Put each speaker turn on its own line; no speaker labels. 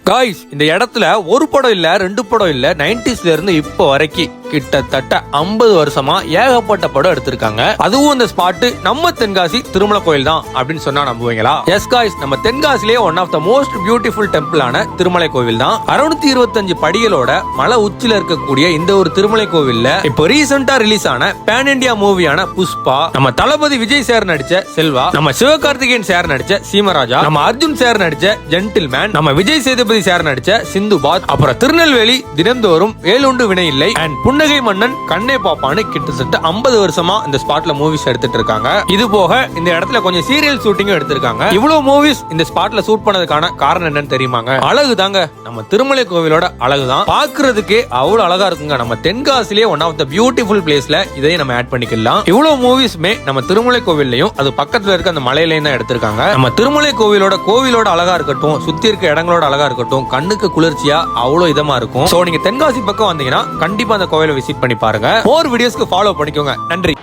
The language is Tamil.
காய்ஸ், இந்த இடத்துல ஒரு படம் இல்ல, ரெண்டு படம் இல்ல, 90ஸ்ல இருந்து இப்போ வரைக்கும் கிட்டத்தட்ட 50 வருஷமா ஏகப்பட்ட படம் எடுத்திருக்காங்க. அதுவும் இந்த ஸ்பாட் நம்ம தென்காசி திருமலை கோயில் தான் அப்படின்னு சொன்னா நம்புவீங்களா? எஸ் காய்ஸ், நம்ம தென்காசிலேயே one of the most beautiful டெம்பிளான திருமலை கோவில் தான். 625 படிகளோட மலை உச்சில இருக்கக்கூடிய இந்த ஒரு திருமலை கோவில்ல இப்போ ரீசெண்டா ரிலீஸ் ஆன பேன் இண்டியா மூவியான புஷ்பா, நம்ம தளபதி விஜய் சார் நடிச்ச செல்வா, நம்ம சிவகார்த்திகேயன் சார் நடிச்ச சீமராஜா, நம்ம அர்ஜுன் சார் நடிச்ச ஜென்டில்மேன், நம்ம விஜய் சேதுபதி சார் நடிச்ச சிந்துபாத், அப்புறம் திருநெல்வேலி தினந்தோறும் வேலுண்டு வினை இல்லை அண்ட் புன்னகை மன்னன் கண்ணே பாப்பான்னு கிட்டத்தட்ட 50 வருஷமா இந்த ஸ்பாட்ல மூவிஸ் எடுத்துட்டு இருக்காங்க. இது போக இந்த இடத்துல கொஞ்சம் சீரியல் ஷூட்டிங்கும் எடுத்திருக்காங்க. இவ்வளவு மூவிஸ் இந்த ஸ்பாட்ல ஷூட் பண்ணதுக்கான காரணம் என்னன்னு தெரியுமாங்க? அழகு தாங்க. நம்ம திருமலை கோவிலோட அழகுதான் பாக்குறதுக்கே அவ்வளவு அழகா இருக்குங்க. நம்ம தென்காசிலேயே ஒன் ஆஃப் த பியூட்டிஃபுல் பிளேஸ்ல இதையும் நம்ம ஆட் பண்ணிக்கலாம். இவ்வளவு மூவிஸ்மே நம்ம திருமலை கோவில்லையும் அது பக்கத்துல இருக்க அந்த மலையிலையும் தான் எடுத்திருக்காங்க. நம்ம திருமலை கோவிலோட அழகா இருக்கட்டும், சுத்தி இருக்க இடங்களோட அழகா இருக்கட்டும், கண்ணுக்கு குளிர்ச்சியா அவ்வளவு இதமா இருக்கும். சோ நீங்க தென்காசி பக்கம் வந்தீங்கன்னா கண்டிப்பா அந்த கோவிலை விசிட் பண்ணி பாருங்க. மோர் வீடியோஸ்க்கு ஃபாலோ பண்ணிக்கோங்க. நன்றி.